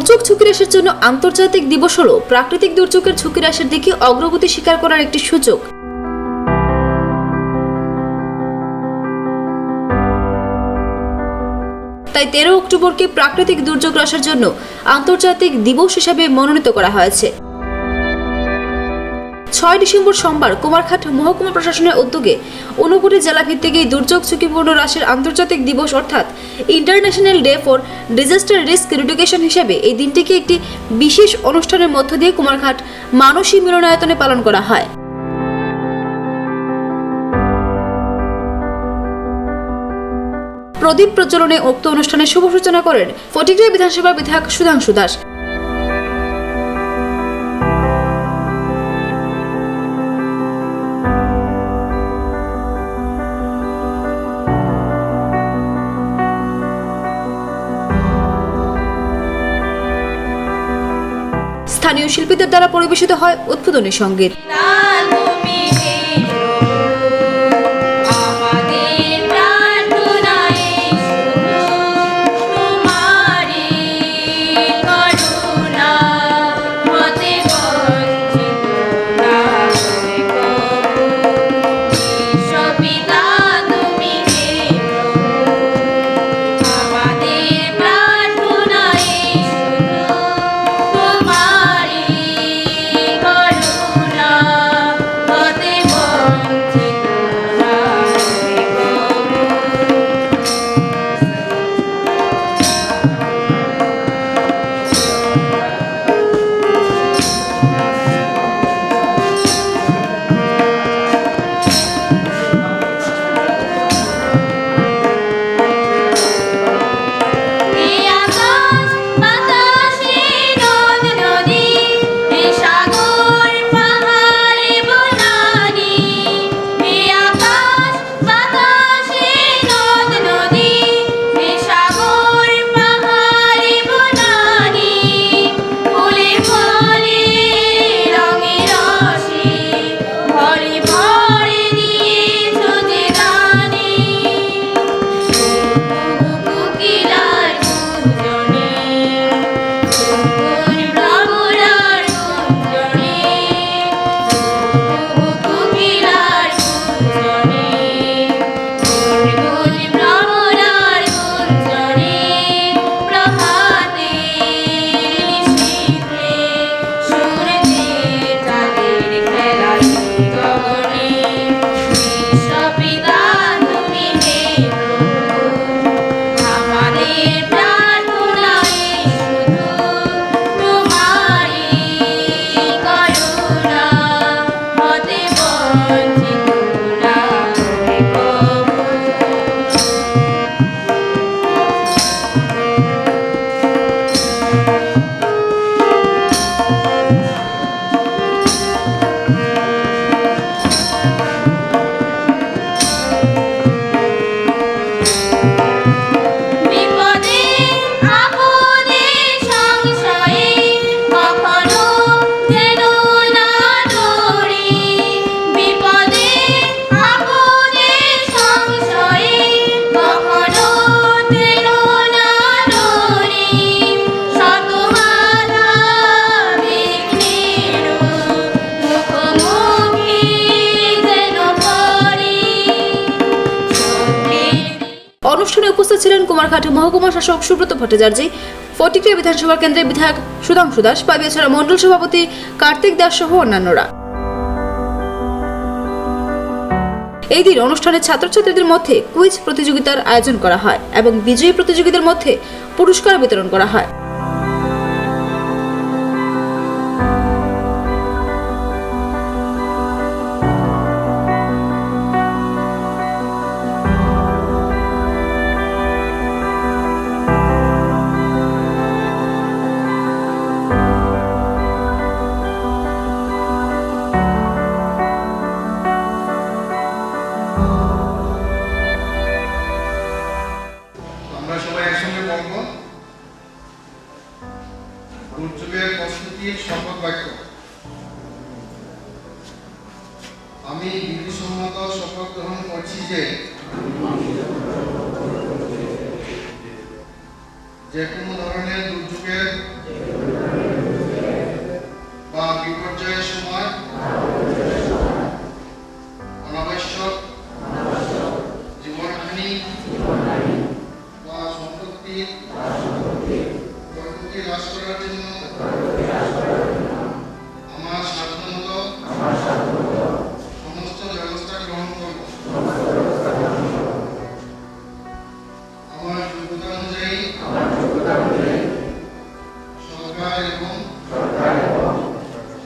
দুর্যোগ ঝুঁকি হ্রাসের জন্য আন্তর্জাতিক দিবস হল প্রাকৃতিক দুর্যোগের ঝুঁকি হ্রাসের দিকে অগ্রগতি স্বীকার করার একটি সুযোগ। তাই 13 অক্টোবরকে প্রাকৃতিক দুর্যোগ হ্রাসের জন্য আন্তর্জাতিক দিবস হিসেবে মনোনীত করা হয়েছে। 6 ডিসেম্বর সোমবার কুমারঘাট মহকুমা প্রশাসনের উদ্যোগে 49 জেলা ভিত্তিক এই দুর্যোগ ঝুঁকিপূর্ণ হ্রাসের আন্তর্জাতিক দিবস অর্থাৎ international day for disaster risk reduction হিসেবে এই দিনটিকে একটি বিশেষ অনুষ্ঠানের মধ্য দিয়ে কুমারঘাট মানসী মিলনায়তনে পালন করা হয়। প্রদীপ প্রজ্বলনে উক্ত অনুষ্ঠানের শুভ সূচনা করেন ফটিকছড়ি বিধানসভার বিধায়ক সুধাংশু দাস। স্থানীয় শিল্পীদের দ্বারা পরিবেশিত হয় উদ্বোধনী সঙ্গীত। অনুষ্ঠানে উপস্থিত ছিলেন কুমারঘাট মহকুমা শাসক সুব্রত ভট্টাচার্য, ফটিকছড়ি বিধানসভা কেন্দ্রের বিধায়ক সুধাংশু দাস, পাবিয়াছড়া মণ্ডল সভাপতি কার্তিক দাস সহ অন্যান্যরা। এই দিন অনুষ্ঠানে ছাত্রছাত্রীদের মধ্যে কুইজ প্রতিযোগিতার আয়োজন করা হয় এবং বিজয়ী প্রতিযোগীদের মধ্যে পুরস্কার বিতরণ করা হয়। দুর্যোগের প্রস্তুতির শপথ বাক্য। আমি বিধিসম্মত শপথ গ্রহণ করছি যে কোনো ধরনের দুর্যোগের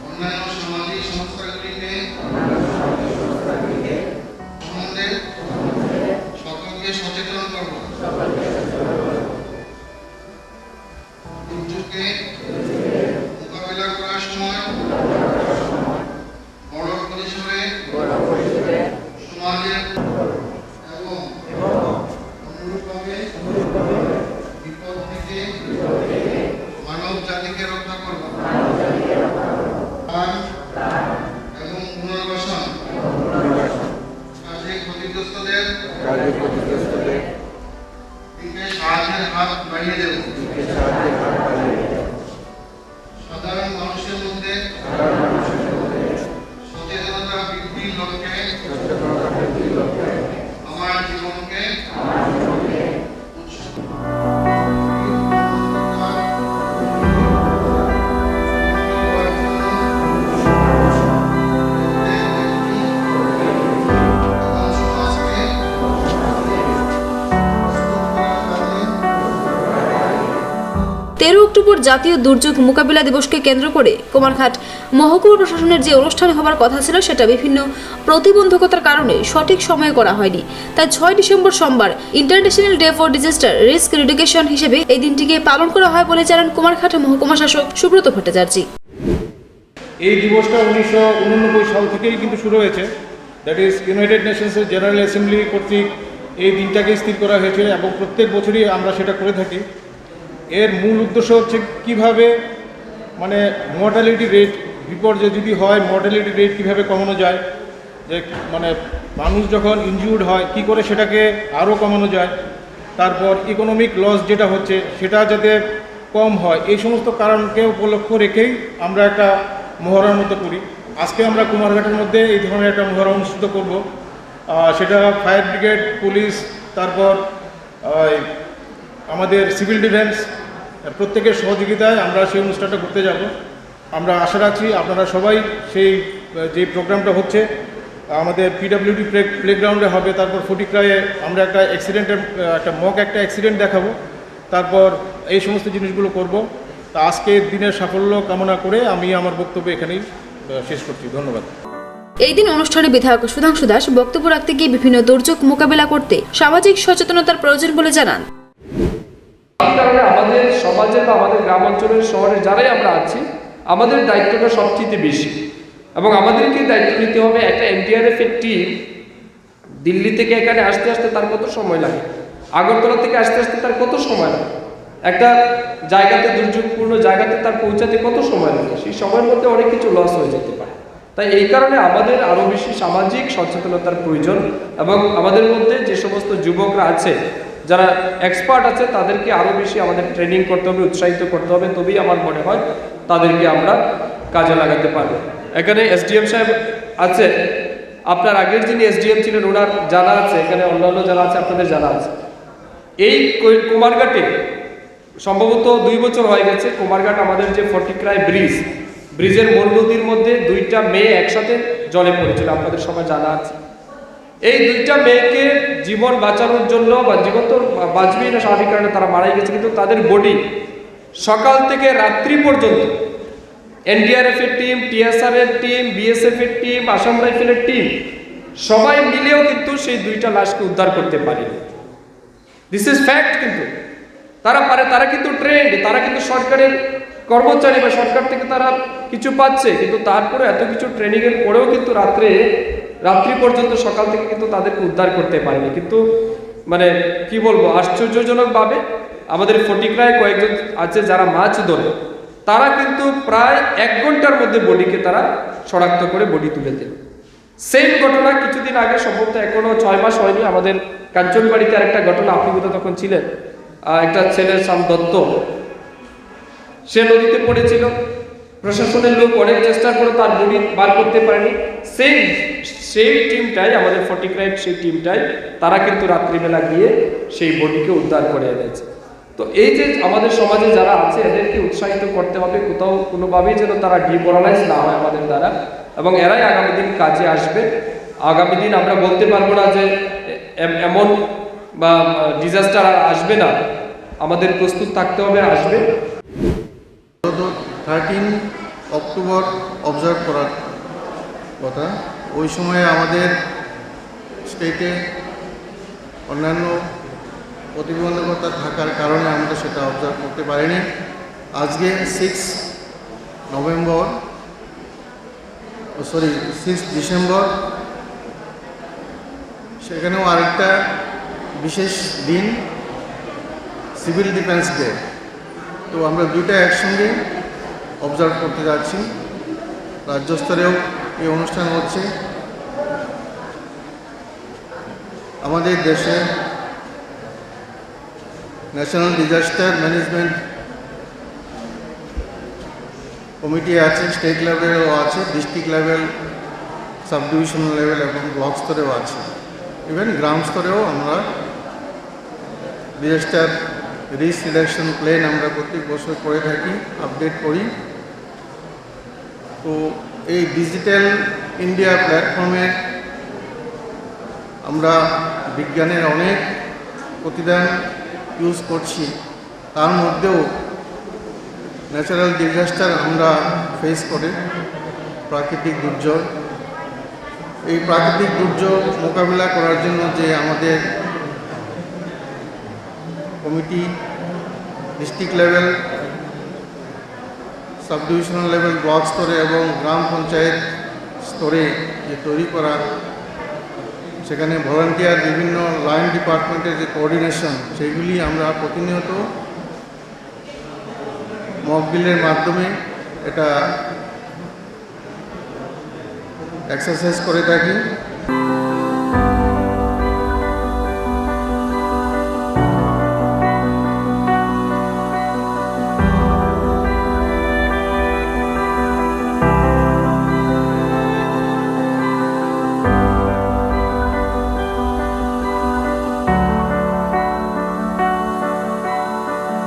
অন্যান্য সামাজিক সংস্থাগুলিকে সম্বন্ধে সকলকে সচেতন করব। দুর্যোগকে মোকাবিলা করার সময় বড় পরিসরে সমাজের এবং অনুরূপভাবে বিপদ থেকে মানব জাতিকে রক্ষা করব। এবং পুনর্বাসন কাজে ক্ষতিগ্রস্তদের দিকে সাহায্যের হাত বাড়িয়ে দেব। সাধারণ মানুষের মধ্যে সচেতনতা বৃদ্ধির লক্ষ্যে আমার জীবনকে অক্টোবর জাতীয় দুর্যোগ মোকাবিলা দিবসকে কেন্দ্র করে কুমারঘাট মহকুমা প্রশাসনের যে অনুষ্ঠান হবার কথা ছিল সেটা বিভিন্ন প্রতিবন্ধকতার কারণে সঠিক সময়ে করা হয়নি। তাই 6 ডিসেম্বর সোমবার international day for disaster risk reduction হিসেবে এই দিনটিকে পালন করা হয় বলে জানান কুমারঘাট মহকুমা শাসক সুব্রত ভট্টাচার্য। এই দিবসটা 1989 সাল থেকেই কিন্তু শুরু হয়েছে। দ্যাট ইজ ইউনাইটেড নেশনসের জেনারেল অ্যাসেম্বলি কর্তৃক এই দিনটাকে স্থির করা হয়েছিল এবং প্রত্যেক বছরই আমরা সেটা করে থাকি। এর মূল উদ্দেশ্য হচ্ছে কিভাবে মানে মর্টালিটি রেট, বিপর্যয় যদি হয় মর্টালিটি রেট কীভাবে কমানো যায়, যে মানে মানুষ যখন ইনজিউর্ড হয় কি করে সেটাকে আরও কমানো যায়, তারপর ইকোনমিক লস যেটা হচ্ছে সেটা যাতে কম হয়, এই সমস্ত কারণকে উপলক্ষ রেখেই আমরা একটা মহড়ার মতো করি। আজকে আমরা কুমারঘাটের মধ্যে এই ধরনের একটা মহড়া অনুষ্ঠিত করব। সেটা ফায়ার ব্রিগেড, পুলিশ, তারপর আমাদের সিভিল ডিফেন্স প্রত্যেকের সহযোগিতায় আমরা সেই অনুষ্ঠানটা করতে যাব। আমরা আশা রাখছি আপনারা সবাই সেই যে প্রোগ্রামটা হচ্ছে আমাদের পিডব্লিউডি প্লেগ্রাউন্ডে হবে, তারপর ফটিকরায়ে আমরা একটা অ্যাক্সিডেন্টের একটা অ্যাক্সিডেন্ট দেখাবো, তারপর এই সমস্ত জিনিসগুলো করব। তা আজকের দিনের সাফল্য কামনা করে আমি আমার বক্তব্য এখানেই শেষ করছি। ধন্যবাদ। এই দিন অনুষ্ঠানে বিধায়ক সুধাংশু দাস বক্তব্য রাখতে গিয়ে বিভিন্ন দুর্যোগ মোকাবিলা করতে সামাজিক সচেতনতার প্রয়োজন বলে জানান। এই কারণে আমাদের সমাজে বা আমাদের গ্রাম অঞ্চলের শহরে যারাই আমরা আছি আমাদের দায়িত্বটা সবচেয়ে বেশি এবং আমাদেরকে দায়িত্ব নিতে হবে। একটা এনডিআরএফ এর টিম দিল্লি থেকে এখানে আসতে আসতে তার কত সময় লাগে, আগরতলা থেকে আসতে আসতে তার কত সময় লাগে, একটা জায়গাতে দুর্যোগপূর্ণ জায়গাতে তার পৌঁছাতে কত সময় লাগে, সেই সময়ের মধ্যে অনেক কিছু লস হয়ে যেতে পারে। তাই এই কারণে আমাদের আরও বেশি সামাজিক সচেতনতার প্রয়োজন এবং আমাদের মধ্যে যে সমস্ত যুবকরা আছে যারা এক্সপার্ট আছে তাদেরকে আরও বেশি আমাদের ট্রেনিং করতে হবে, উৎসাহিত করতে হবে, তবেই আমার মনে হয় তাদেরকে আমরা কাজে লাগাতে পারবো। এখানে এসডিএম সাহেব আছে, আপনার আগের যিনি এসডিএম ছিলেন ওনার জানা আছে, এখানে অন্যান্য যারা আছে আপনাদের জানা আছে। এই কুমারঘাটে সম্ভবত 2 বছর হয়ে গেছে কুমারঘাট আমাদের যে ফটিকরায় ব্রিজের মূল নদীর মধ্যে 2টা মেয়ে একসাথে জলে পড়েছিল, আপনাদের সবাই জানা আছে। এই 2টা মেয়েকে জীবন বাঁচানোর জন্য বা জীবন তো বাঁচবেই না, স্বাভাবিক কারণে তারা মারাই গেছে, কিন্তু তাদের বডি সকাল থেকে রাত্রি পর্যন্ত এনডিআরএফ এর টিম, টিএসআর এর টিম, বিএসএফ এর টিম, আসাম রাইফেলের টিম সবাই মিলেও কিন্তু সেই 2টা লাশকে উদ্ধার করতে পারেনি। This is fact. কিন্তু তারা পারে, তারা কিন্তু ট্রেন্ড, তারা কিন্তু সরকারের কর্মচারী বা সরকার থেকে তারা কিছু পাচ্ছে, কিন্তু তারপরে এত কিছু ট্রেনিং এর পরেও কিন্তু রাত্রি পর্যন্ত সকাল থেকে কিন্তু তাদেরকে উদ্ধার করতে পারেনি। কিন্তু মানে কি বলবো, আশ্চর্যজনকভাবে আমাদের ফটিকরায় কয়েকজন আছে যারা মাছ ধরে, তারা কিন্তু প্রায় 1 ঘন্টার মধ্যে বডিকে তারা শনাক্ত করে বডি তুলে দেন। সেম ঘটনা কিছুদিন আগে, সম্ভবত এখনো 6 মাস হয়নি, আমাদের কাঞ্চনবাড়িতে আরেকটা ঘটনা, আপনি বোধহয় তখন ছিলেন, একটা ছেলের সাম দত্ত, সে নদীতে পড়েছিল, প্রশাসনের লোক অনেক চেষ্টা করে তার বডি বার করতে পারেনি। সেই টিমটাই আমাদের ফটিকরাইট, সেই টিমটাই তারা কিন্তু রাত্রিবেলা গিয়ে সেই বডিকে উদ্ধার করে এনেছে। তো এই যে আমাদের সমাজে যারা আছে এদেরকে উৎসাহিত করতে হবে, কোথাও কোনোভাবেই যেন তারা ডিমোরালাইজ না হয় আমাদের দ্বারা, এবং এরাই আগামী দিন কাজে আসবে। আগামী দিন আমরা বলতে পারবো না যে এমন বা ডিজাস্টার আর আসবে না, আমাদের প্রস্তুত থাকতে হবে, আসবে। গত 13 অক্টোবর অবজার্ভ করার কথা। ওই সময়ে আমাদের স্টেটে অন্যান্য প্রতিবন্ধকতা থাকার কারণে আমরা সেটা অবজার্ভ করতে পারিনি। আজকে 6 ডিসেম্বর, সেখানেও আরেকটা বিশেষ দিন, সিভিল ডিফেন্স ডে। তো আমরা দুইটা একসঙ্গে অবজার্ভ করতে যাচ্ছি। রাজ্য স্তরেও এই অনুষ্ঠান হচ্ছে। আমাদের দেশে ন্যাশনাল ডিজাস্টার ম্যানেজমেন্ট কমিটি আছে, স্টেট লেভেলেও আছে, district level, sub divisional level এবং ব্লক স্তরেও আছে। ইভেন গ্রাম স্তরেও আমরা ডিজাস্টার রিস্ক রিডাকশন প্ল্যান আমরা প্রত্যেক বছর করে থাকি, আপডেট করি। তো এই ডিজিটাল ইন্ডিয়া প্ল্যাটফর্মে আমরা বিজ্ঞানের অনেক প্রতিদান ইউজ করছি। তার মধ্যেও ন্যাচারাল ডিজাস্টার আমরা ফেস করি, প্রাকৃতিক দুর্যোগ। এই প্রাকৃতিক দুর্যোগ মোকাবিলা করার জন্য যে আমাদের committee district level, sub divisional level, block স্তরে এবং গ্রাম পঞ্চায়েত স্তরে যে তৈরি করা, সেখানে ভলান্টিয়ার, বিভিন্ন লাইন ডিপার্টমেন্টের যে কোঅর্ডিনেশন, সেইগুলি আমরা প্রতিনিয়ত মক ড্রিলের মাধ্যমে এটা এক্সারসাইজ করে থাকি।